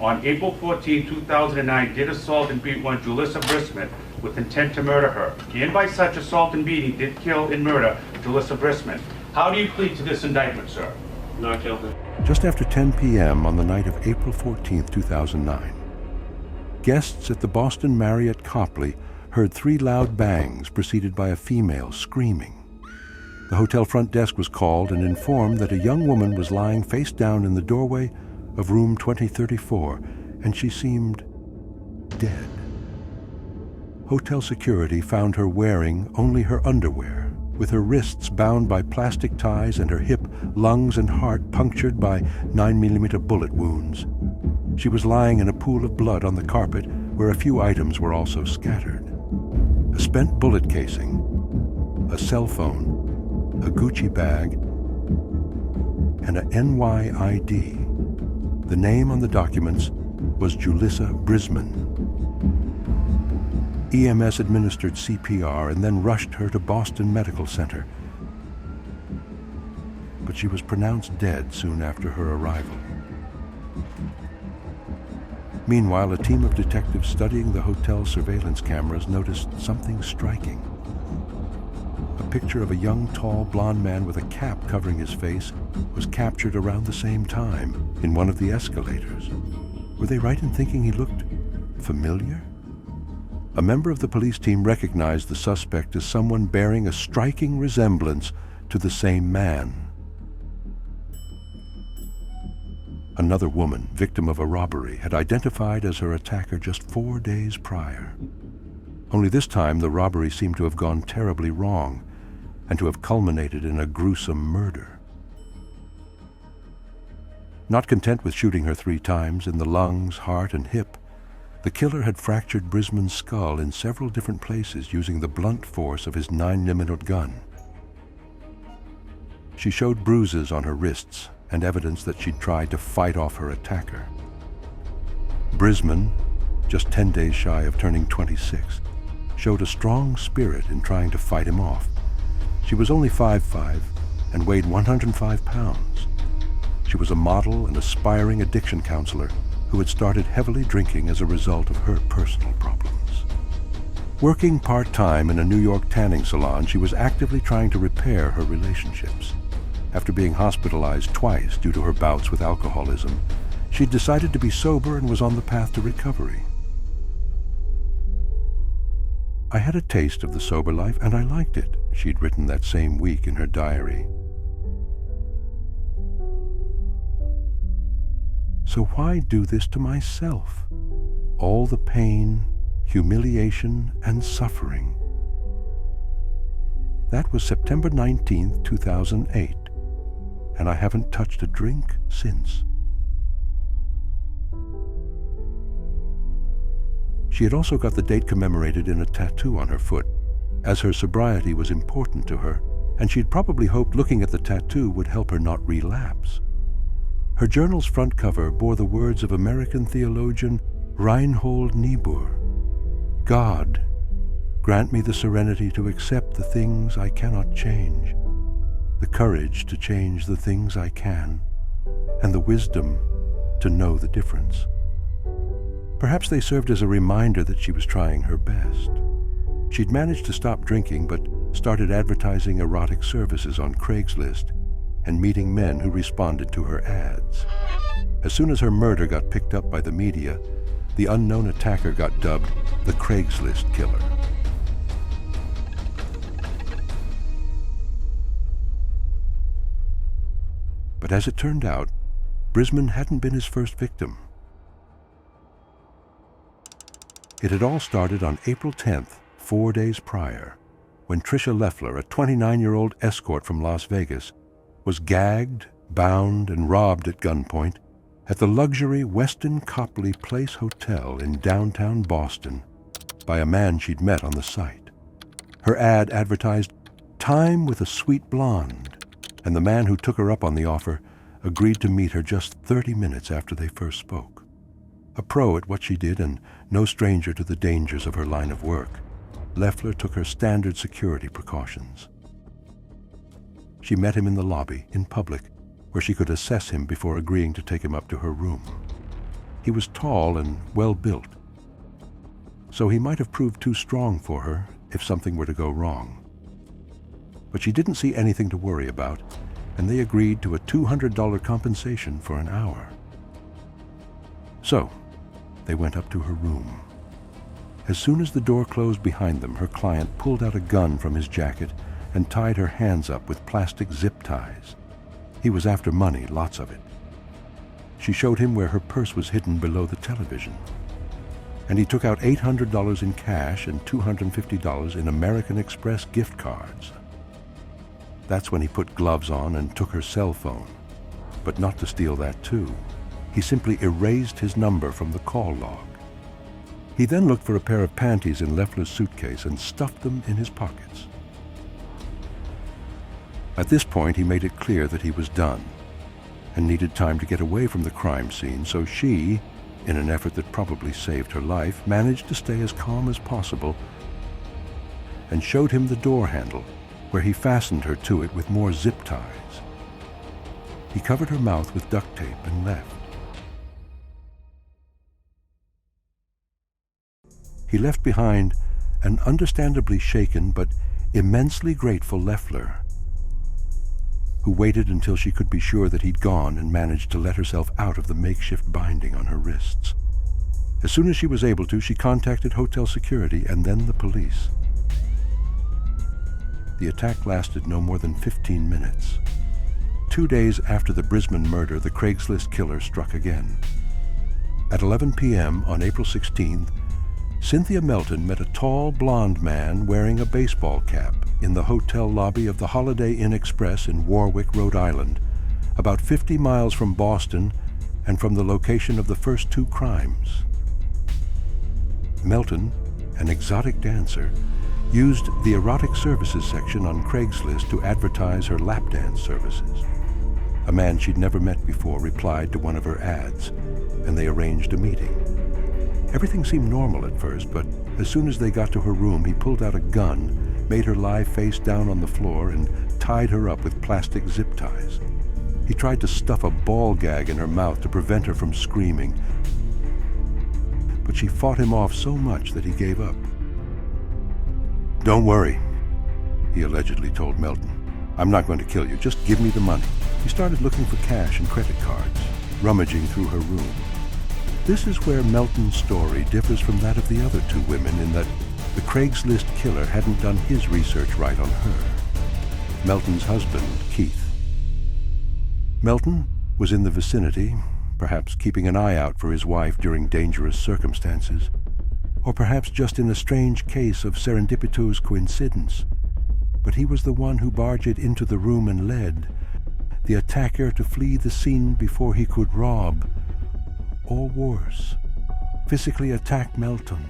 on April 14, 2009, did assault and beat one Julissa Brisman with intent to murder her, and by such assault and beating did kill and murder Julissa Brisman. How do you plead to this indictment, sir? Not guilty. Just after 10 p.m. on the night of April 14, 2009, guests at the Boston Marriott Copley heard 3 loud bangs preceded by a female screaming. The hotel front desk was called and informed that a young woman was lying face down in the doorway of room 2034, and she seemed dead. Hotel security found her wearing only her underwear, with her wrists bound by plastic ties and her hip, lungs, and heart punctured by 9mm bullet wounds. She was lying in a pool of blood on the carpet, where a few items were also scattered. A spent bullet casing, a cell phone, a Gucci bag, and a NYID. The name on the documents was Julissa Brisman. EMS administered CPR and then rushed her to Boston Medical Center. But she was pronounced dead soon after her arrival. Meanwhile, a team of detectives studying the hotel's surveillance cameras noticed something striking. A picture of a young, tall, blond man with a cap covering his face was captured around the same time in one of the escalators. Were they right in thinking he looked familiar? A member of the police team recognized the suspect as someone bearing a striking resemblance to the same man. Another woman, victim of a robbery, had identified as her attacker just 4 days prior. Only this time the robbery seemed to have gone terribly wrong and to have culminated in a gruesome murder. Not content with shooting her 3 times in the lungs, heart, and hip, the killer had fractured Brisman's skull in several different places using the blunt force of his 9mm gun. She showed bruises on her wrists and evidence that she'd tried to fight off her attacker. Brisman, just 10 days shy of turning 26, showed a strong spirit in trying to fight him off. She was only 5'5" and weighed 105 pounds. She was a model and aspiring addiction counselor who had started heavily drinking as a result of her personal problems. Working part-time in a New York tanning salon, she was actively trying to repair her relationships. After being hospitalized twice due to her bouts with alcoholism, she'd decided to be sober and was on the path to recovery. "I had a taste of the sober life and I liked it," she'd written that same week in her diary. "So why do this to myself? All the pain, humiliation, and suffering." That was September 19th, 2008, and I haven't touched a drink since. She had also got the date commemorated in a tattoo on her foot, as her sobriety was important to her, and she'd probably hoped looking at the tattoo would help her not relapse. Her journal's front cover bore the words of American theologian Reinhold Niebuhr, "God, grant me the serenity to accept the things I cannot change, the courage to change the things I can, and the wisdom to know the difference." Perhaps they served as a reminder that she was trying her best. She'd managed to stop drinking, but started advertising erotic services on Craigslist and meeting men who responded to her ads. As soon as her murder got picked up by the media, the unknown attacker got dubbed the Craigslist Killer. But as it turned out, Brisman hadn't been his first victim. It had all started on April 10th, 4 days prior, when Tricia Leffler, a 29-year-old escort from Las Vegas, was gagged, bound, and robbed at gunpoint at the luxury Westin Copley Place Hotel in downtown Boston by a man she'd met on the site. Her ad advertised time with a sweet blonde, and the man who took her up on the offer agreed to meet her just 30 minutes after they first spoke. A pro at what she did and no stranger to the dangers of her line of work, Leffler took her standard security precautions. She met him in the lobby, in public, where she could assess him before agreeing to take him up to her room. He was tall and well-built, so he might have proved too strong for her if something were to go wrong. But she didn't see anything to worry about, and they agreed to a $200 compensation for an hour. So, they went up to her room. As soon as the door closed behind them, her client pulled out a gun from his jacket and tied her hands up with plastic zip ties. He was after money, lots of it. She showed him where her purse was hidden below the television. And he took out $800 in cash and $250 in American Express gift cards. That's when he put gloves on and took her cell phone. But not to steal that too. He simply erased his number from the call log. He then looked for a pair of panties in Loeffler's suitcase and stuffed them in his pockets. At this point, he made it clear that he was done and needed time to get away from the crime scene, so she, in an effort that probably saved her life, managed to stay as calm as possible and showed him the door handle, where he fastened her to it with more zip ties. He covered her mouth with duct tape and left. He left behind an understandably shaken but immensely grateful Loeffler, who waited until she could be sure that he'd gone and managed to let herself out of the makeshift binding on her wrists. As soon as she was able to, she contacted hotel security and then the police. The attack lasted no more than 15 minutes. 2 days after the Brisman murder, the Craigslist killer struck again. At 11 p.m. on April 16th, Cynthia Melton met a tall, blonde man wearing a baseball cap in the hotel lobby of the Holiday Inn Express in Warwick, Rhode Island, about 50 miles from Boston and from the location of the first 2 crimes. Melton, an exotic dancer, used the erotic services section on Craigslist to advertise her lap dance services. A man she'd never met before replied to one of her ads, and they arranged a meeting. Everything seemed normal at first, but as soon as they got to her room, he pulled out a gun, made her lie face down on the floor, and tied her up with plastic zip ties. He tried to stuff a ball gag in her mouth to prevent her from screaming, but she fought him off so much that he gave up. "Don't worry," he allegedly told Melton. "I'm not going to kill you. Just give me the money." He started looking for cash and credit cards, rummaging through her room. This is where Melton's story differs from that of the other 2 women in that the Craigslist killer hadn't done his research right on her. Melton's husband, Keith. Melton was in the vicinity, perhaps keeping an eye out for his wife during dangerous circumstances, or perhaps just in a strange case of serendipitous coincidence. But he was the one who barged into the room and led the attacker to flee the scene before he could rob, or worse, physically attack Melton.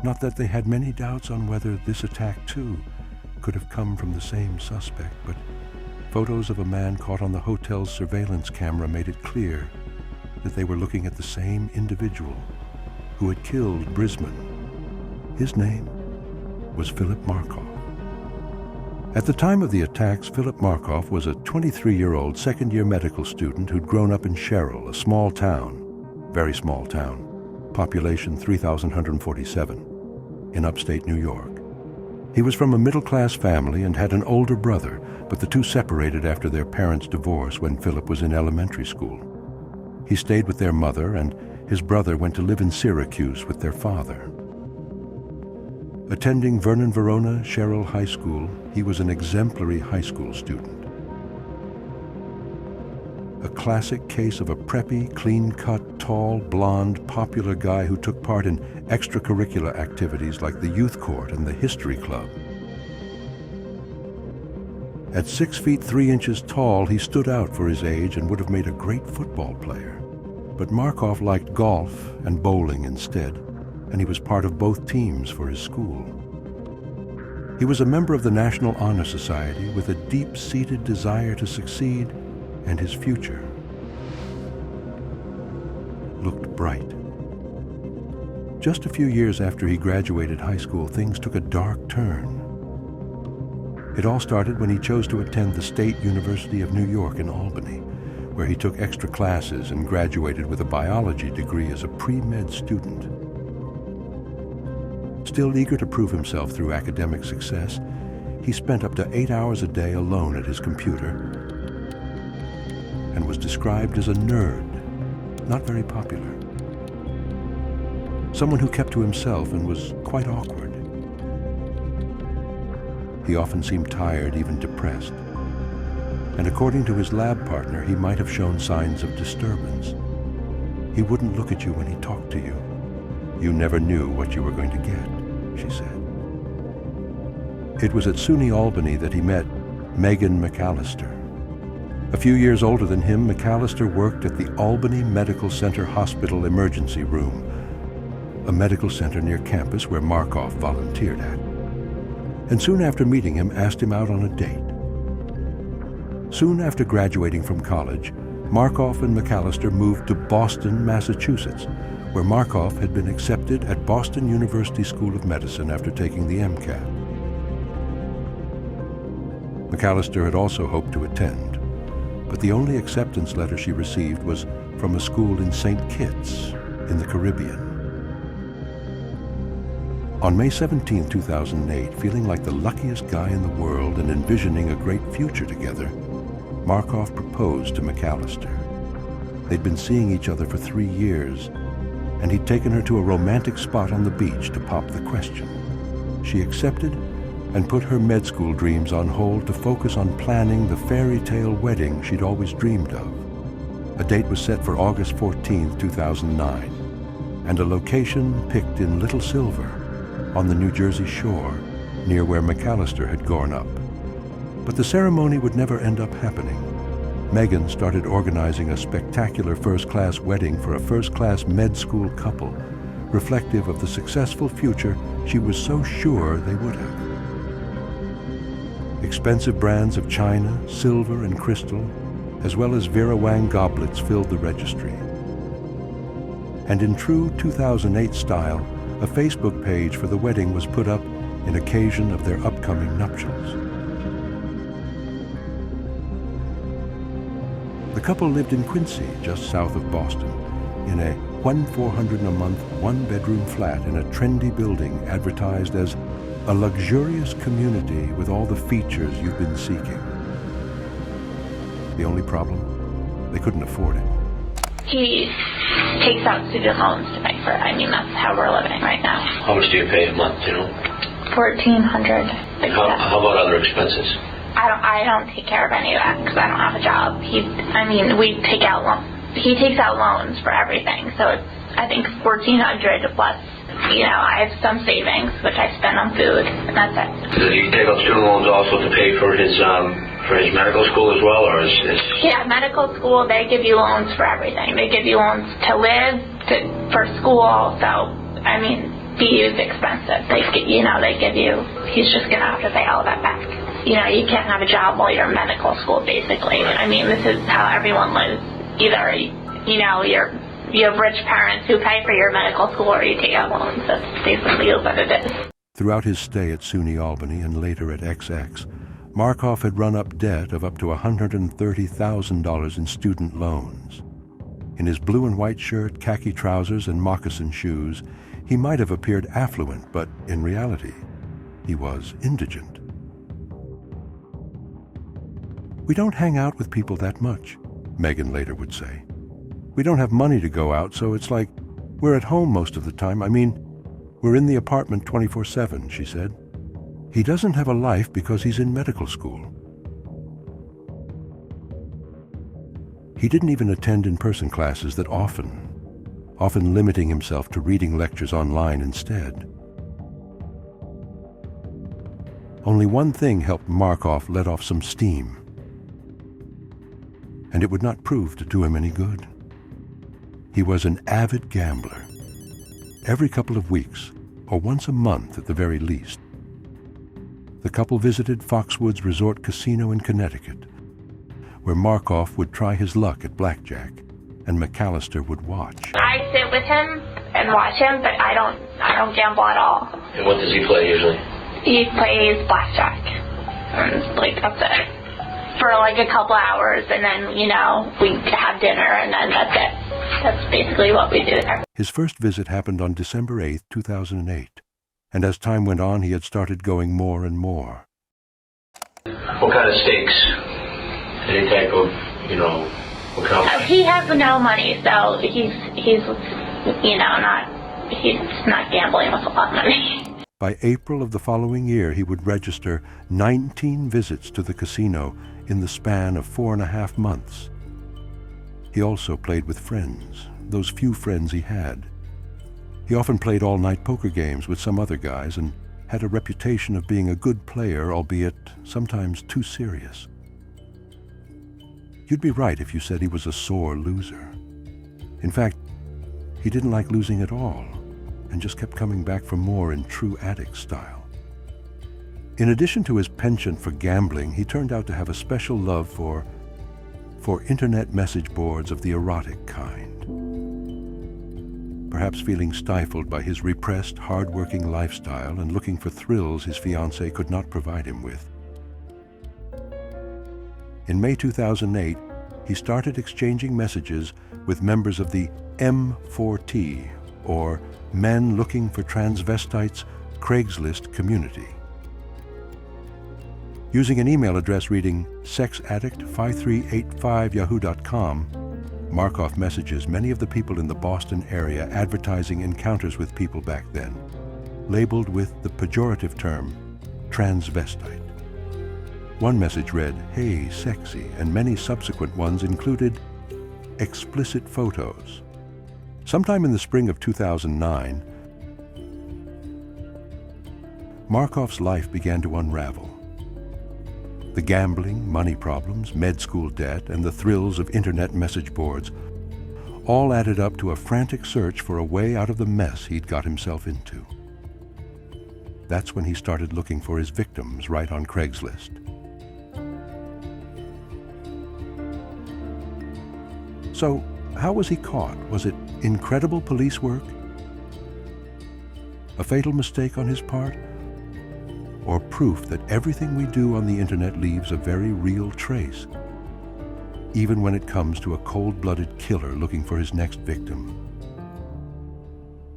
Not that they had many doubts on whether this attack, too, could have come from the same suspect, but photos of a man caught on the hotel's surveillance camera made it clear that they were looking at the same individual who had killed Brisman. His name was Philip Markoff. At the time of the attacks, Philip Markoff was a 23-year-old second-year medical student who'd grown up in Sherrill, a small town, very small town, population 3,147, in upstate New York. He was from a middle-class family and had an older brother, but the 2 separated after their parents' divorce when Philip was in elementary school. He stayed with their mother, and his brother went to live in Syracuse with their father. Attending Vernon Verona Sherrill High School, he was an exemplary high school student. A classic case of a preppy, clean-cut, tall, blonde, popular guy who took part in extracurricular activities like the youth court and the history club. At 6 feet 3 inches tall, he stood out for his age and would have made a great football player. But Markoff liked golf and bowling instead, and he was part of both teams for his school. He was a member of the National Honor Society with a deep-seated desire to succeed, and his future looked bright. Just a few years after he graduated high school, things took a dark turn. It all started when he chose to attend the State University of New York in Albany, where he took extra classes and graduated with a biology degree as a pre-med student. Still eager to prove himself through academic success, he spent up to 8 hours a day alone at his computer and was described as a nerd, not very popular. Someone who kept to himself and was quite awkward. He often seemed tired, even depressed. And according to his lab partner, he might have shown signs of disturbance. He wouldn't look at you when he talked to you. You never knew what you were going to get, she said. It was at SUNY Albany that he met Megan McAllister. A few years older than him, McAllister worked at the Albany Medical Center Hospital Emergency Room, a medical center near campus where Markoff volunteered at. And soon after meeting him, asked him out on a date. Soon after graduating from college, Markoff and McAllister moved to Boston, Massachusetts, where Markoff had been accepted at Boston University School of Medicine after taking the MCAT. McAllister had also hoped to attend, but the only acceptance letter she received was from a school in St. Kitts in the Caribbean. On May 17, 2008, feeling like the luckiest guy in the world and envisioning a great future together, Markoff proposed to McAllister. They'd been seeing each other for 3 years, and he'd taken her to a romantic spot on the beach to pop the question. She accepted and put her med school dreams on hold to focus on planning the fairy tale wedding she'd always dreamed of. A date was set for August 14, 2009, and a location picked in Little Silver, on the New Jersey shore, near where McAllister had grown up. But the ceremony would never end up happening. Megan started organizing a spectacular first-class wedding for a first-class med school couple, reflective of the successful future she was so sure they would have. Expensive brands of china, silver, and crystal, as well as Vera Wang goblets filled the registry. And in true 2008 style, a Facebook page for the wedding was put up in occasion of their upcoming nuptials. The couple lived in Quincy, just south of Boston, in a $1,400 a month, one-bedroom flat in a trendy building advertised as a luxurious community with all the features you've been seeking. The only problem? They couldn't afford it. He takes out student loans to pay for it. I mean, that's how we're living right now. How much do you pay a month, you know? $1,400. How about other expenses? I don't take care of any of that because I don't have a job. We take out loans. He takes out loans for everything. So it's, I think, $1,400 plus, I have some savings, which I spend on food, and that's it. Does he take out student loans also to pay for his medical school as well, or is... Yeah, medical school, they give you loans for everything. They give you loans to live, for school, so, BU is expensive. They give you, he's just going to have to pay all that back. You can't have a job while you're in medical school, basically. This is how everyone lives. Either, you have rich parents who pay for your medical school or you take out loans. That's basically what it is. Throughout his stay at SUNY Albany and later at XX, Markoff had run up debt of up to $130,000 in student loans. In his blue and white shirt, khaki trousers, and moccasin shoes, he might have appeared affluent, but in reality, he was indigent. "We don't hang out with people that much," Megan later would say. "We don't have money to go out, so it's like we're at home most of the time. We're in the apartment 24/7, she said. He doesn't have a life because he's in medical school. He didn't even attend in-person classes that often limiting himself to reading lectures online instead. Only one thing helped Markoff let off some steam, and it would not prove to do him any good. He was an avid gambler. Every couple of weeks, or once a month at the very least, the couple visited Foxwoods Resort Casino in Connecticut, where Markoff would try his luck at blackjack, and McAllister would watch. I sit with him and watch him, but I don't gamble at all. And what does he play usually? He plays blackjack. And, that's it. for like a couple hours, and then, we have dinner, and then that's it. That's basically what we do there. His first visit happened on December 8, 2008, and as time went on, he had started going more and more. What kind of stakes? Any type of, what kind of... He has no money, so he's not gambling with a lot of money. By April of the following year, he would register 19 visits to the casino in the span of 4.5 months. He also played with friends, those few friends he had. He often played all-night poker games with some other guys and had a reputation of being a good player, albeit sometimes too serious. You'd be right if you said he was a sore loser. In fact, he didn't like losing at all, and just kept coming back for more in true addict style. In addition to his penchant for gambling, he turned out to have a special love for internet message boards of the erotic kind. Perhaps feeling stifled by his repressed, hard-working lifestyle and looking for thrills his fiancée could not provide him with. In May 2008, he started exchanging messages with members of the M4T, or Men Looking for Transvestites Craigslist community. Using an email address reading sexaddict5385yahoo.com, Markoff messages many of the people in the Boston area advertising encounters with people back then, labeled with the pejorative term transvestite. One message read, "Hey, sexy," and many subsequent ones included explicit photos. Sometime in the spring of 2009, Markoff's life began to unravel. The gambling, money problems, med school debt, and the thrills of internet message boards all added up to a frantic search for a way out of the mess he'd got himself into. That's when he started looking for his victims right on Craigslist. So, how was he caught? Was it incredible police work? A fatal mistake on his part? Or proof that everything we do on the internet leaves a very real trace, even when it comes to a cold-blooded killer looking for his next victim?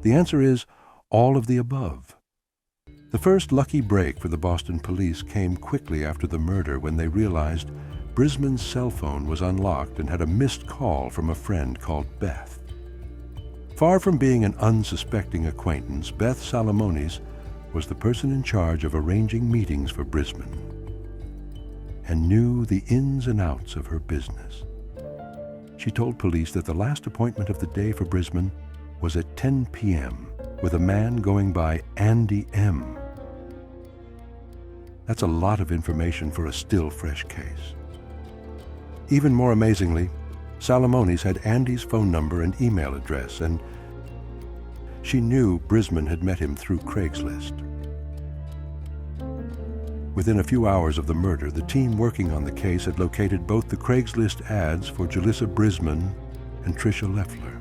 The answer is all of the above. The first lucky break for the Boston police came quickly after the murder, when they realized Brisman's cell phone was unlocked and had a missed call from a friend called Beth. Far from being an unsuspecting acquaintance, Beth Salomonis was the person in charge of arranging meetings for Brisman and knew the ins and outs of her business. She told police that the last appointment of the day for Brisman was at 10 p.m. with a man going by Andy M. That's a lot of information for a still fresh case. Even more amazingly, Salomonis had Andy's phone number and email address, and she knew Brisman had met him through Craigslist. Within a few hours of the murder, the team working on the case had located both the Craigslist ads for Julissa Brisman and Tricia Leffler.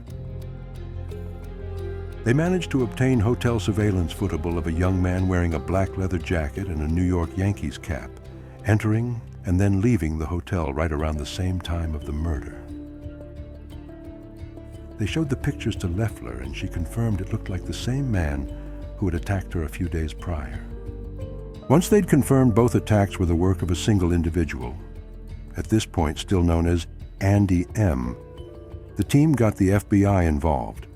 They managed to obtain hotel surveillance footable of a young man wearing a black leather jacket and a New York Yankees cap, entering and then leaving the hotel right around the same time of the murder. They showed the pictures to Leffler, and she confirmed it looked like the same man who had attacked her a few days prior. Once they'd confirmed both attacks were the work of a single individual, at this point still known as Andy M., the team got the FBI involved.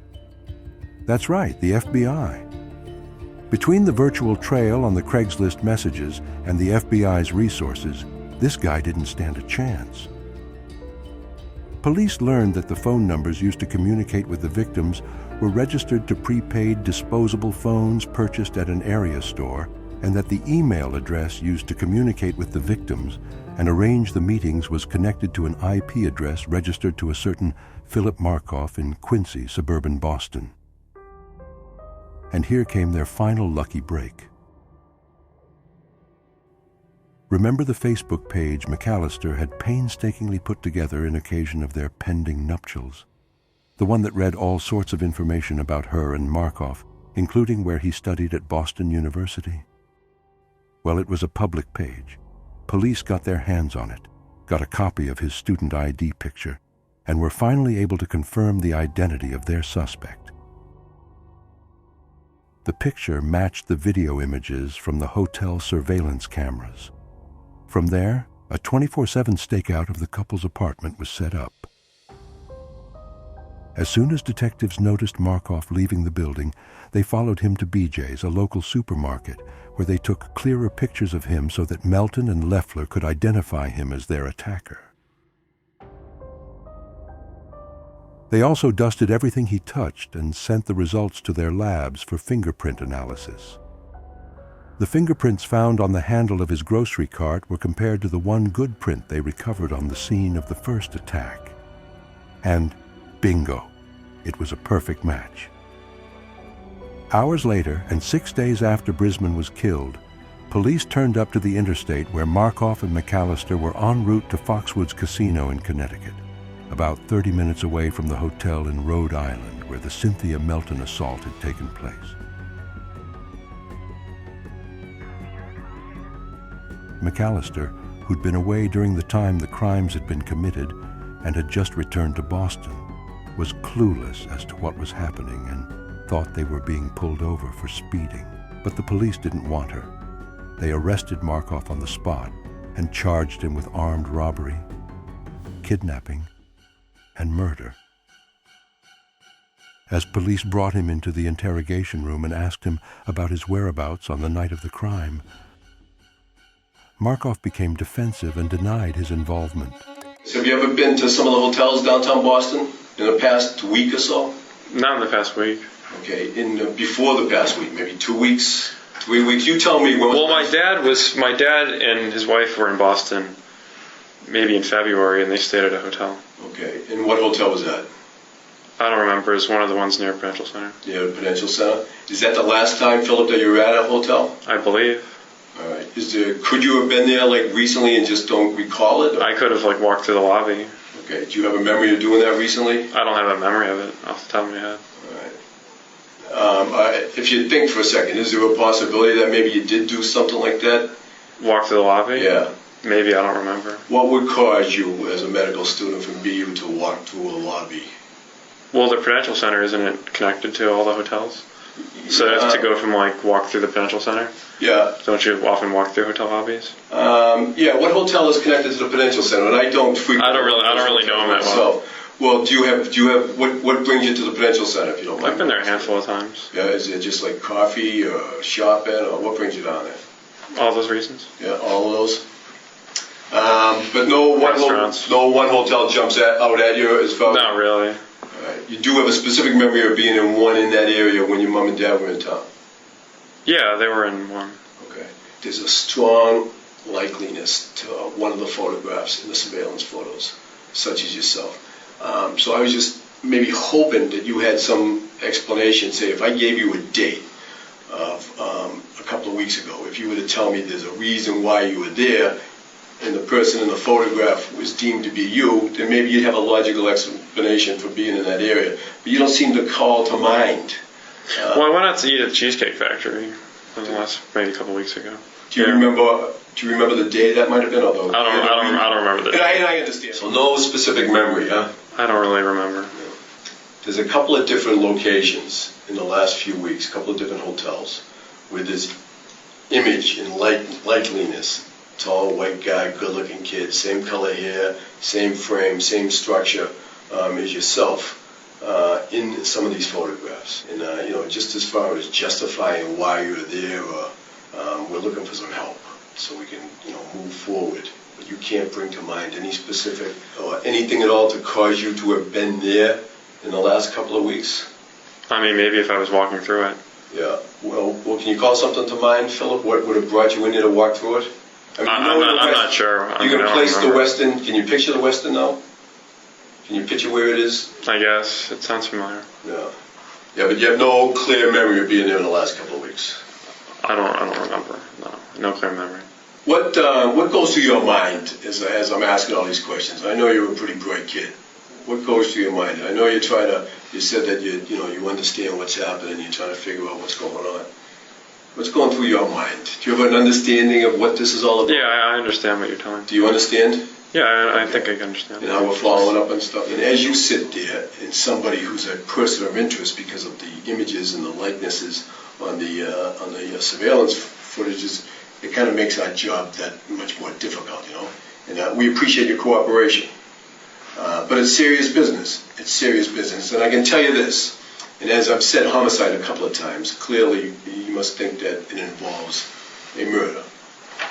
That's right, the FBI. Between the virtual trail on the Craigslist messages and the FBI's resources, this guy didn't stand a chance. Police learned that the phone numbers used to communicate with the victims were registered to prepaid disposable phones purchased at an area store, and that the email address used to communicate with the victims and arrange the meetings was connected to an IP address registered to a certain Philip Markoff in Quincy, suburban Boston. And here came their final lucky break. Remember the Facebook page McAllister had painstakingly put together in occasion of their pending nuptials? The one that read all sorts of information about her and Markoff, including where he studied at Boston University? Well, it was a public page. Police got their hands on it, got a copy of his student ID picture, and were finally able to confirm the identity of their suspect. The picture matched the video images from the hotel surveillance cameras. From there, a 24/7 stakeout of the couple's apartment was set up. As soon as detectives noticed Markoff leaving the building, they followed him to BJ's, a local supermarket, where they took clearer pictures of him so that Melton and Leffler could identify him as their attacker. They also dusted everything he touched and sent the results to their labs for fingerprint analysis. The fingerprints found on the handle of his grocery cart were compared to the one good print they recovered on the scene of the first attack. And bingo, it was a perfect match. Hours later, and 6 days after Brisman was killed, police turned up to the interstate where Markoff and McAllister were en route to Foxwoods Casino in Connecticut, about 30 minutes away from the hotel in Rhode Island where the Cynthia Melton assault had taken place. McAllister, who'd been away during the time the crimes had been committed and had just returned to Boston, was clueless as to what was happening and thought they were being pulled over for speeding. But the police didn't want her. They arrested Markoff on the spot and charged him with armed robbery, kidnapping, and murder. As police brought him into the interrogation room and asked him about his whereabouts on the night of the crime, Markoff became defensive and denied his involvement. So have you ever been to some of the hotels downtown Boston in the past week or so? Not in the past week. Okay, before the past week, maybe 2 weeks, 3 weeks. You tell me when. Well, my dad and his wife were in Boston, maybe in February, and they stayed at a hotel. Okay, and what hotel was that? I don't remember. It's one of the ones near Prudential Center. Near the Prudential Center. Is that the last time, Philip, that you were at a hotel? I believe. All right. Could you have been there recently and just don't recall it? Or? I could have walked through the lobby. Okay. Do you have a memory of doing that recently? I don't have a memory of it off the top of my head. All right. If you think for a second, is there a possibility that maybe you did do something like that? Walk through the lobby? Yeah. Maybe, I don't remember. What would cause you, as a medical student from BU, to walk through a lobby? Well, the Prudential Center, isn't it connected to all the hotels? So to go from walk through the Prudential Center? Yeah. Don't you often walk through hotel lobbies? Yeah. What hotel is connected to the Prudential Center? And I don't frequently. I don't really know them that well. Well, do you have what brings you to the Prudential Center, if you don't mind? I've been there a handful of times. Yeah. Is it just coffee or shopping, or what brings you down there? All those reasons. Yeah, all of those. But no one hotel jumps out at you as far. Not really. All right. You do have a specific memory of being in one in that area when your mom and dad were in town. Yeah, they were in one. Okay. There's a strong likeliness to one of the photographs in the surveillance photos, such as yourself. So I was just maybe hoping that you had some explanation. Say, if I gave you a date of a couple of weeks ago, if you were to tell me there's a reason why you were there, and the person in the photograph was deemed to be you, then maybe you'd have a logical explanation for being in that area. But you don't seem to call to mind. Well, I went out to eat at the Cheesecake Factory maybe a couple of weeks ago. Do you remember the day that might have been? Although I don't remember the day. And I understand. So no specific memory, huh? I don't really remember. There's a couple of different locations in the last few weeks, a couple of different hotels, where this image and likeliness. Tall, white guy, good-looking kid, same color hair, same frame, same structure as yourself in some of these photographs. And, just as far as justifying why you're there, we're looking for some help so we can, move forward. But you can't bring to mind any specific or anything at all to cause you to have been there in the last couple of weeks? I mean, maybe if I was walking through it. Yeah. Well, can you call something to mind, Philip? What would have brought you in there to walk through it? I'm not sure. You can place the Westin. Can you picture the Westin now? Can you picture where it is? I guess. It sounds familiar. Yeah. Yeah, but you have no clear memory of being there in the last couple of weeks. I don't remember. No clear memory. What goes through your mind as I'm asking all these questions? I know you're a pretty bright kid. What goes through your mind? I know you said that you understand what's happening, you're trying to figure out what's going on. What's going through your mind? Do you have an understanding of what this is all about? Yeah, I understand what you're telling me. Do you understand? Yeah, I think I can understand. And how we're following up on stuff. And as you sit there, and somebody who's a person of interest because of the images and the likenesses on the surveillance footages, it kind of makes our job that much more difficult, you know. And we appreciate your cooperation. But it's serious business. It's serious business. And I can tell you this, and as I've said homicide a couple of times, clearly you must think that it involves a murder.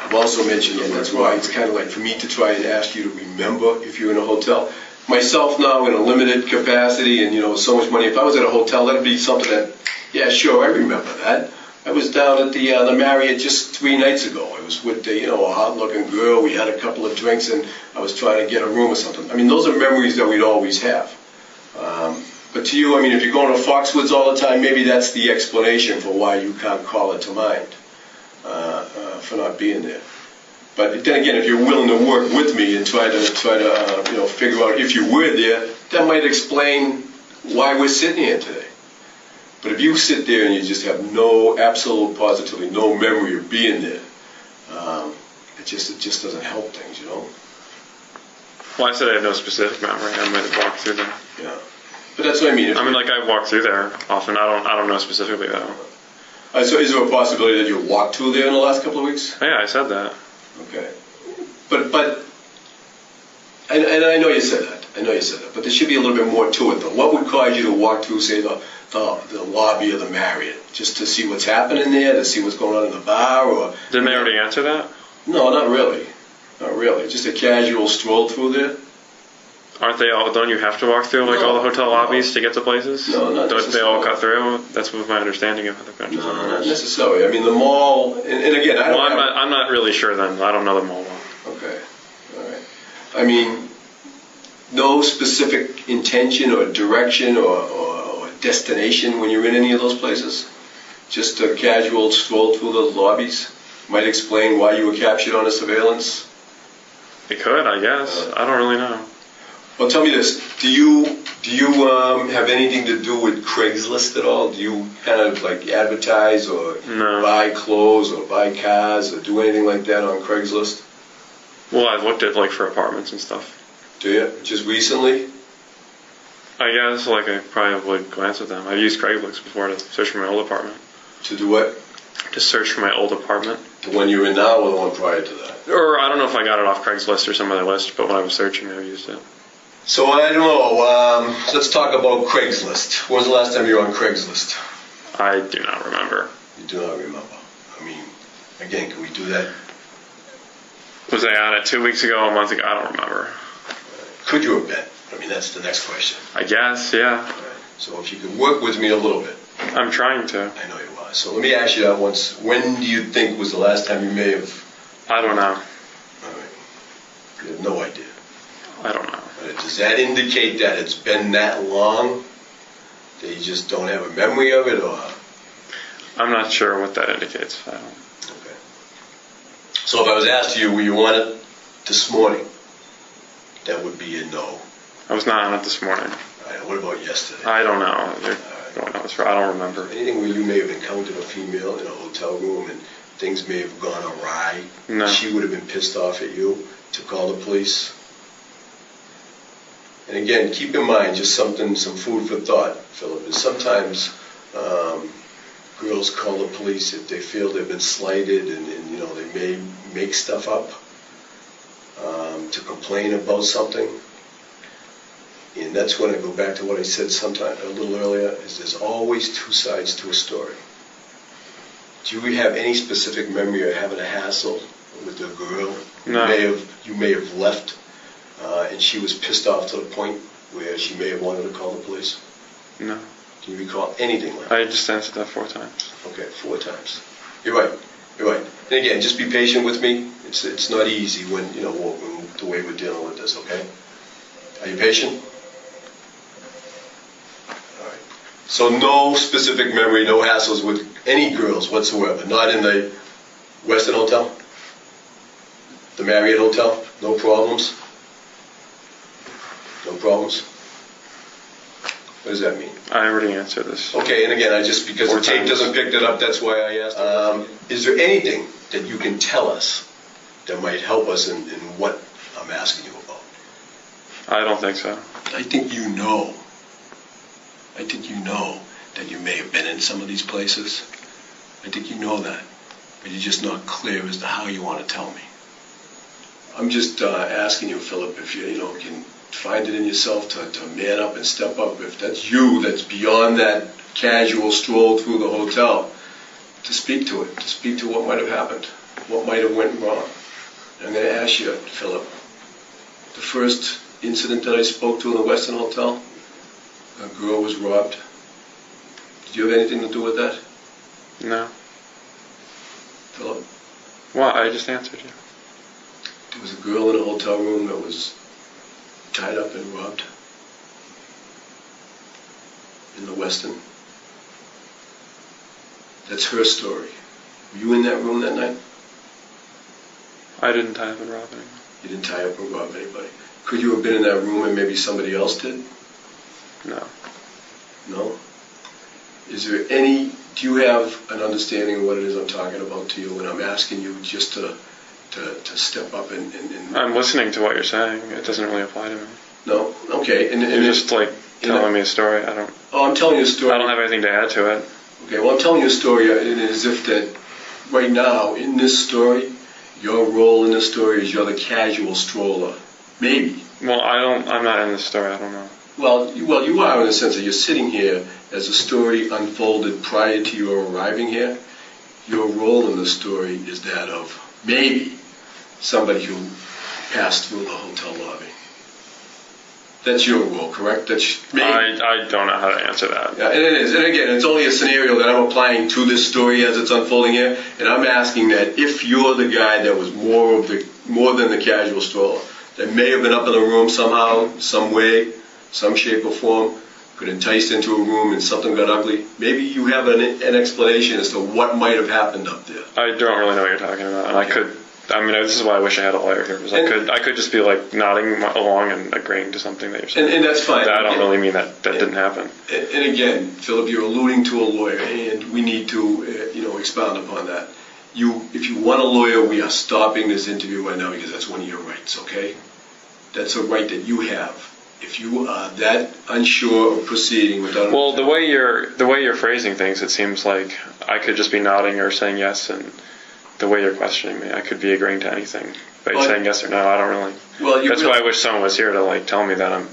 I've also mentioned, and that's why it's kind of like for me to try and ask you to remember if you're in a hotel. Myself now in a limited capacity and, you know, so much money, if I was at a hotel, that'd be something that, yeah, sure, I remember that. I was down at the Marriott just 3 nights ago. I was with, you know, a hot-looking girl. We had a couple of drinks, and I was trying to get a room or something. I mean, those are memories that we'd always have. But to you, I mean, if you're going to Foxwoods all the time, maybe that's the explanation for why you can't call it to mind, for not being there. But then again, if you're willing to work with me and try to you know, figure out if you were there, that might explain why we're sitting here today. But if you sit there and you just have no, absolute, positively no memory of being there, it just doesn't help things, you know. Well, I said I have no specific memory. I might have walked through there. Yeah, but that's what I mean. I mean, like I walk through there often. I don't know specifically though. So is there a possibility that you walked through there in the last couple of weeks? Yeah, I said that. Okay, but and I know you said that. I know you said that. But there should be a little bit more to it, though. What would cause you to walk through, say, the lobby of the Marriott, just to see what's happening there, to see what's going on in the bar, or? Didn't they already answer that? No, not really. Not really. Just a casual stroll through there. Aren't they all? Don't you have to walk through like all the hotel lobbies to get to places? No, not Don't they all necessarily. cut through? That's what my understanding of the country. No, not necessarily. I mean, the mall, and again, I don't. Well, I'm not really sure then. I don't know the mall well. Okay. All right. I mean, no specific intention or direction or destination when you're in any of those places. Just a casual stroll through those lobbies might explain why you were captured on a surveillance. It could, I guess. I don't really know. Well, tell me this: do you have anything to do with Craigslist at all? Do you kind of like advertise or buy clothes or buy cars or do anything like that on Craigslist? Well, I've looked at like for apartments and stuff. Do you? Just recently? I guess like I probably would glance at them. I've used Craigslist before to search for my old apartment. To do what? To search for my old apartment. The one you're in now or the one prior to that? Or I don't know if I got it off Craigslist or some other list, but when I was searching, I used it. So I don't know. Let's talk about Craigslist. When was the last time you were on Craigslist? I do not remember. You do not remember. I mean, again, can we do that? Was I on it 2 weeks ago, a month ago? I don't remember. Could you have been? I mean, that's the next question. I guess, yeah. So if you could work with me a little bit. I'm trying to. I know you are. So let me ask you that once. When do you think was the last time you may have? I don't know. All right. You have no idea. I don't know. Does that indicate that it's been that long that you just don't have a memory of it, or? I'm not sure what that indicates. I don't. Okay. So if I was asked you, were you on it this morning? That would be a no. I was not on it this morning. All right, what about yesterday? I don't know. I don't remember. Anything where you may have encountered a female in a hotel room and things may have gone awry? No. She would have been pissed off at you to call the police? And again, keep in mind, just some food for thought, Philip, is sometimes girls call the police if they feel they've been slighted and you know, they may make stuff up to complain about something. And that's when I go back to what I said sometime a little earlier, is there's always two sides to a story. Do you have any specific memory of having a hassle with a girl? No. You may have left and she was pissed off to the point where she may have wanted to call the police? No. Can you recall anything like that? I just answered that 4 times. Okay, 4 times. You're right. You're right. And again, just be patient with me. It's not easy when, you know, the way we're dealing with this, okay? Are you patient? All right. So no specific memory, no hassles with any girls whatsoever. Not in the Westin Hotel? The Marriott Hotel? No problems? No problems? What does that mean? I already answered this. Okay, and again, because the 4 tape times. doesn't pick that up, that's why I asked. Is there anything that you can tell us that might help us in what I'm asking you about? I don't think so. I think you know. I think you know that you may have been in some of these places. I think you know that. But you're just not clear as to how you want to tell me. I'm just asking you, Philip, if you can find it in yourself to man up and step up. If that's you, that's beyond that casual stroll through the hotel, to speak to it, to speak to what might have happened, what might have went wrong. I'm going to ask you, Philip, the first incident that I spoke to in the Westin Hotel, a girl was robbed. Did you have anything to do with that, No. Philip? Well, I just answered you. There was a girl in a hotel room that was tied up and robbed in the Westin. That's her story. Were you in that room that night? I didn't tie up and rob anyone. You didn't tie up or rob anybody. Could you have been in that room and maybe somebody else did? No. No? Is there any, do you have an understanding of what it is I'm talking about to you when I'm asking you just to step up and I'm listening to what you're saying. It doesn't really apply to me. No? Okay. And You're just like telling me a story. Oh, I'm telling you a story. I don't have anything to add to it. Okay, well, I'm telling you a story as if that right now, in this story, your role in this story is you're the casual stroller. Maybe. Well, I'm not in this story. I don't know. Well, you are in the sense that you're sitting here as the story unfolded prior to your arriving here. Your role in the story is that of maybe somebody who passed through the hotel lobby. That's your role, correct? That's maybe. I don't know how to answer that. Yeah, and it is. And again, it's only a scenario that I'm applying to this story as it's unfolding here. And I'm asking that if you're the guy that was more than the casual stroller, that may have been up in the room somehow, some way, some shape or form, got enticed into a room and something got ugly, maybe you have an explanation as to what might have happened up there. I don't really know what you're talking about. And this is why I wish I had a lawyer here, because I could just be like nodding along and agreeing to something that you're saying. And that's fine. I don't really mean that didn't happen. And again, Philip, you're alluding to a lawyer, and we need to, expound upon that. If you want a lawyer, we are stopping this interview right now because that's one of your rights, okay? That's a right that you have. If you are that unsure of proceeding without... Well, the way you're phrasing things, it seems like I could just be nodding or saying yes, and the way you're questioning me, I could be agreeing to anything. But saying yes or no, I don't really... Well, that's why I wish someone was here to tell me that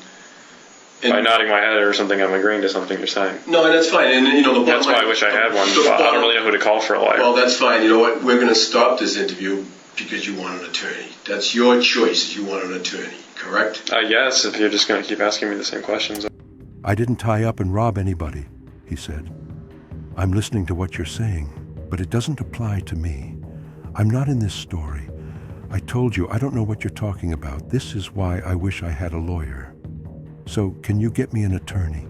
by nodding my head or something, I'm agreeing to something you're saying. No, and that's fine. And the bottom that's why I wish I had one. But I don't really know who to call for a lawyer. Well, that's fine. You know what? We're going to stop this interview because you want an attorney. That's your choice. You want an attorney, correct? Yes, if you're just going to keep asking me the same questions. I didn't tie up and rob anybody, he said. I'm listening to what you're saying, but it doesn't apply to me. I'm not in this story. I told you I don't know what you're talking about. This is why I wish I had a lawyer. So can you get me an attorney?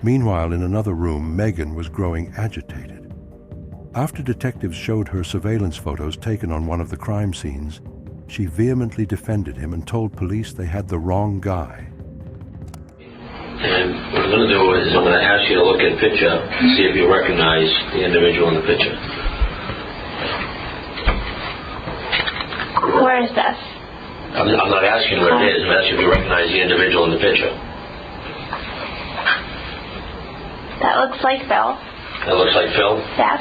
Meanwhile, in another room, Megan was growing agitated. After detectives showed her surveillance photos taken on one of the crime scenes, she vehemently defended him and told police they had the wrong guy. And what I'm going to do is I'm going to ask you to look at a picture and see if you recognize the individual in the picture. Where is this? I'm not asking where it is. I'm asking if you recognize the individual in the picture. That looks like Phil. That looks like Phil? Yes.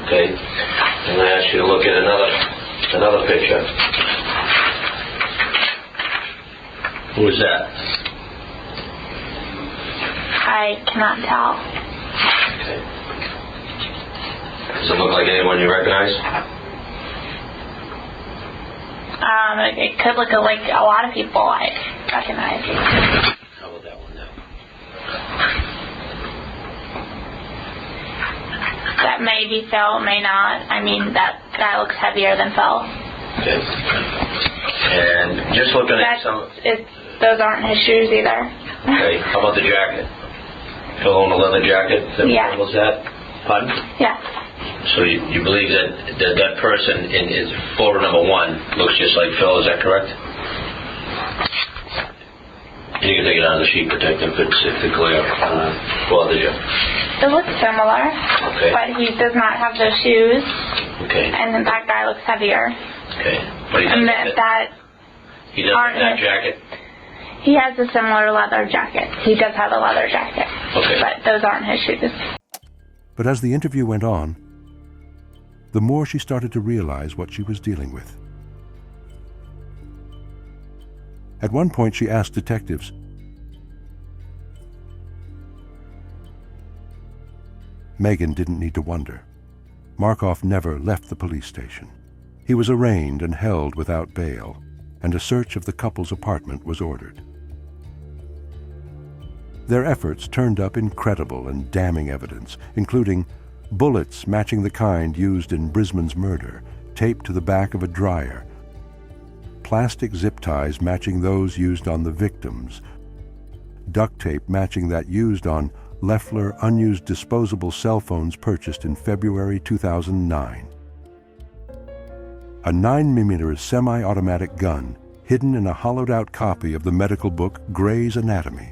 Okay. And I ask you to look at another picture. Who is that? I cannot tell. Okay. Does it look like anyone you recognize? It could look like a lot of people I recognize. How about that one now? That may be Phil, may not. I mean, that guy looks heavier than Phil. Okay. And just looking at those aren't his shoes either. Okay. How about the jacket? Phil owned a leather jacket? Yeah. Was that? Pardon? Yeah. So you believe that person in photo number 1 looks just like Phil, is that correct? You can take it out of the sheet protector if the glare bothers you. It looks similar, Okay. but he does not have those shoes, Okay. and then that guy looks heavier. Okay. But he And doesn't he doesn't have that jacket? He has a similar leather jacket. He does have a leather jacket, Okay. but those aren't his shoes. But as the interview went on, the more she started to realize what she was dealing with. At one point, she asked detectives, Megan didn't need to wonder. Markoff never left the police station. He was arraigned and held without bail, and a search of the couple's apartment was ordered. Their efforts turned up incredible and damning evidence, including bullets matching the kind used in Brisman's murder, taped to the back of a dryer, plastic zip ties matching those used on the victims, duct tape matching that used on Loeffler unused disposable cell phones purchased in February 2009. A 9mm semi-automatic gun hidden in a hollowed-out copy of the medical book Gray's Anatomy.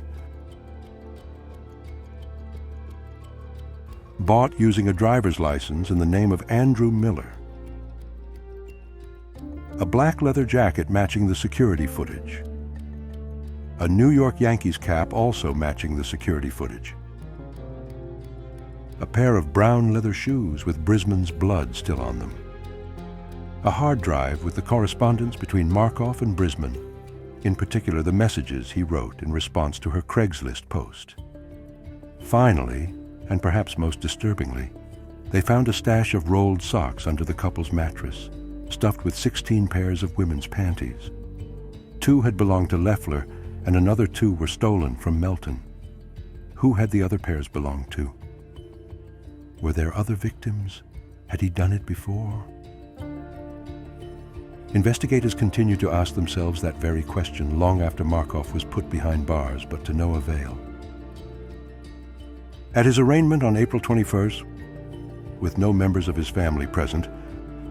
Bought using a driver's license in the name of Andrew Miller. A black leather jacket matching the security footage. A New York Yankees cap also matching the security footage. A pair of brown leather shoes with Brisman's blood still on them. A hard drive with the correspondence between Markoff and Brisman, in particular the messages he wrote in response to her Craigslist post. Finally, and perhaps most disturbingly, they found a stash of rolled socks under the couple's mattress, stuffed with 16 pairs of women's panties. 2 had belonged to Loeffler, and another 2 were stolen from Melton. Who had the other pairs belonged to? Were there other victims? Had he done it before? Investigators continued to ask themselves that very question long after Markoff was put behind bars, but to no avail. At his arraignment on April 21st, with no members of his family present,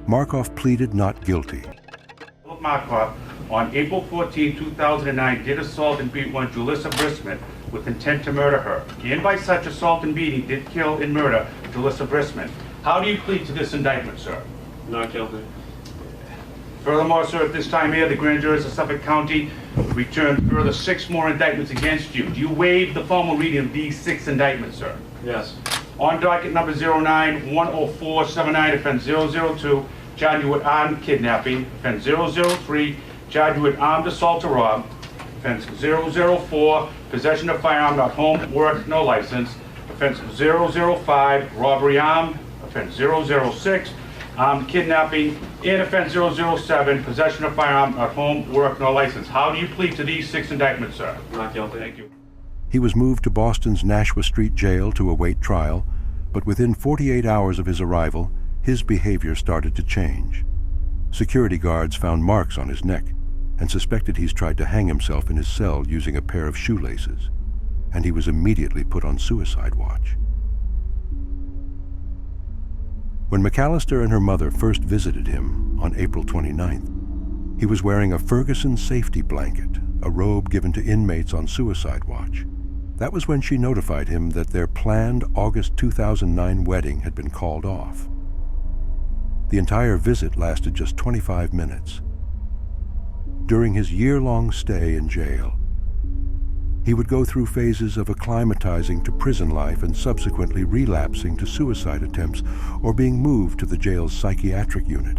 Markoff pleaded not guilty. Markoff, on April 14, 2009, did assault and beat one Julissa Brisman with intent to murder her. And by such assault and beating, did kill and murder Julissa Brisman. How do you plead to this indictment, sir? Not guilty. Furthermore, sir, at this time here, the grand jurors of Suffolk County returned further 6 more indictments against you. Do you waive the formal reading of these 6 indictments, sir? Yes. On docket number 09-10479, offense 002, charged you with armed kidnapping. Offense 003, charged you with armed assault or rob. Offense 004, possession of firearm, not home, work, no license. Offense 005, robbery armed. Offense 006, armed kidnapping. And offense 007, possession of firearm, not home, work, no license. How do you plead to these 6 indictments, sir? Not guilty. Thank you. He was moved to Boston's Nashua Street Jail to await trial, but within 48 hours of his arrival, his behavior started to change. Security guards found marks on his neck and suspected he's tried to hang himself in his cell using a pair of shoelaces, and he was immediately put on suicide watch. When McAllister and her mother first visited him on April 29th, he was wearing a Ferguson safety blanket, a robe given to inmates on suicide watch. That was when she notified him that their planned August 2009 wedding had been called off. The entire visit lasted just 25 minutes. During his year-long stay in jail, he would go through phases of acclimatizing to prison life and subsequently relapsing to suicide attempts or being moved to the jail's psychiatric unit.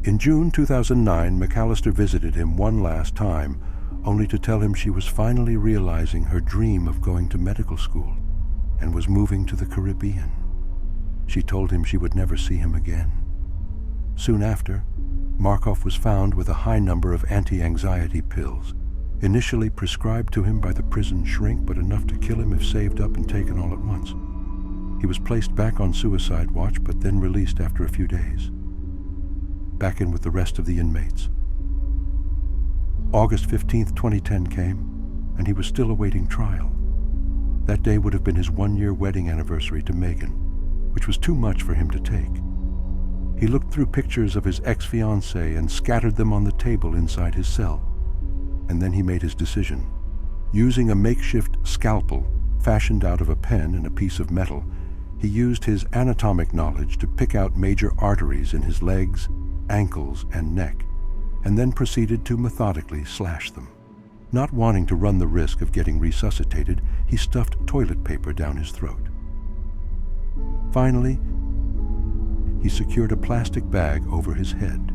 In June 2009, McAllister visited him one last time, only to tell him she was finally realizing her dream of going to medical school and was moving to the Caribbean. She told him she would never see him again. Soon after, Markoff was found with a high number of anti-anxiety pills, initially prescribed to him by the prison shrink, but enough to kill him if saved up and taken all at once. He was placed back on suicide watch, but then released after a few days. Back in with the rest of the inmates. August 15th, 2010 came, and he was still awaiting trial. That day would have been his 1-year wedding anniversary to Megan, which was too much for him to take. He looked through pictures of his ex-fiancée and scattered them on the table inside his cell. And then he made his decision. Using a makeshift scalpel fashioned out of a pen and a piece of metal, he used his anatomic knowledge to pick out major arteries in his legs, ankles, and neck, and then proceeded to methodically slash them. Not wanting to run the risk of getting resuscitated, he stuffed toilet paper down his throat. Finally, he secured a plastic bag over his head.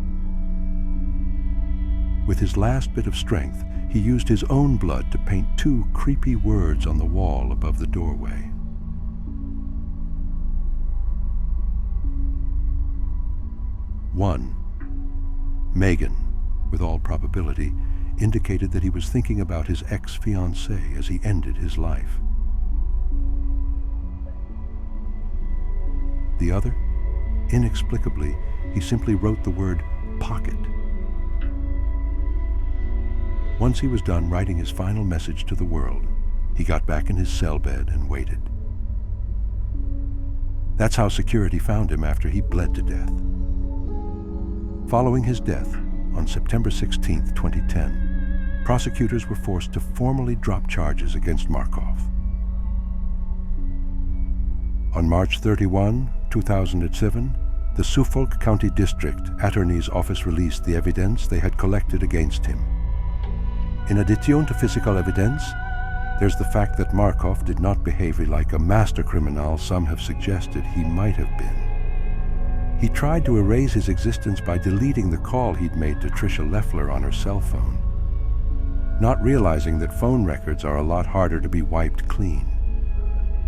With his last bit of strength, he used his own blood to paint 2 creepy words on the wall above the doorway. One, Megan, with all probability, indicated that he was thinking about his ex-fiancée as he ended his life. The other, inexplicably, he simply wrote the word pocket. Once he was done writing his final message to the world, he got back in his cell bed and waited. That's how security found him after he bled to death. Following his death, on September 16, 2010, prosecutors were forced to formally drop charges against Markov. On March 31, 2007, the Suffolk County District Attorney's Office released the evidence they had collected against him. In addition to physical evidence, there's the fact that Markov did not behave like a master criminal some have suggested he might have been. He tried to erase his existence by deleting the call he'd made to Tricia Leffler on her cell phone, not realizing that phone records are a lot harder to be wiped clean.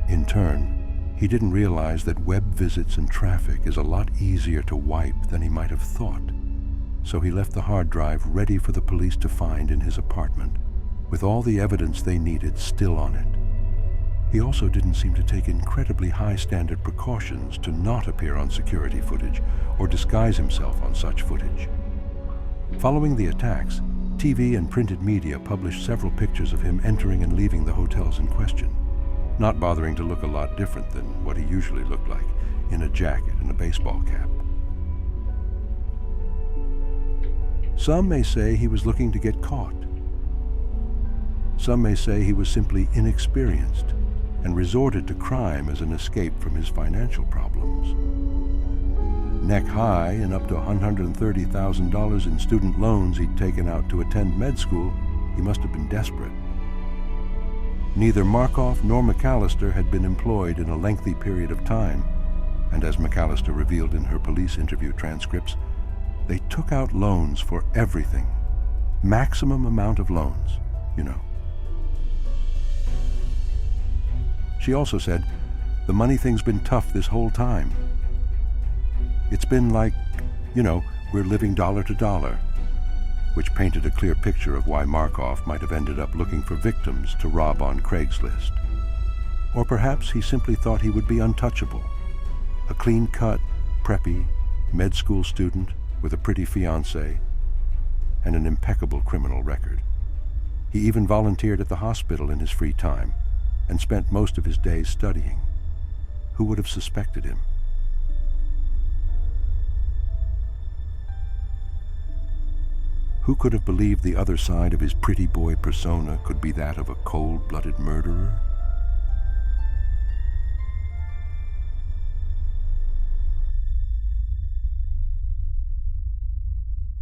In turn, he didn't realize that web visits and traffic is a lot easier to wipe than he might have thought, so he left the hard drive ready for the police to find in his apartment, with all the evidence they needed still on it. He also didn't seem to take incredibly high-standard precautions to not appear on security footage or disguise himself on such footage. Following the attacks, TV and printed media published several pictures of him entering and leaving the hotels in question, not bothering to look a lot different than what he usually looked like, in a jacket and a baseball cap. Some may say he was looking to get caught. Some may say he was simply inexperienced and resorted to crime as an escape from his financial problems. Neck high and up to $130,000 in student loans he'd taken out to attend med school, he must have been desperate. Neither Markov nor McAllister had been employed in a lengthy period of time, and as McAllister revealed in her police interview transcripts, they took out loans for everything. Maximum amount of loans, you know. She also said, the money thing's been tough this whole time. It's been like, you know, we're living dollar to dollar, which painted a clear picture of why Markov might have ended up looking for victims to rob on Craigslist. Or perhaps he simply thought he would be untouchable, a clean-cut, preppy, med school student with a pretty fiancée and an impeccable criminal record. He even volunteered at the hospital in his free time and spent most of his days studying. Who would have suspected him? Who could have believed the other side of his pretty boy persona could be that of a cold-blooded murderer?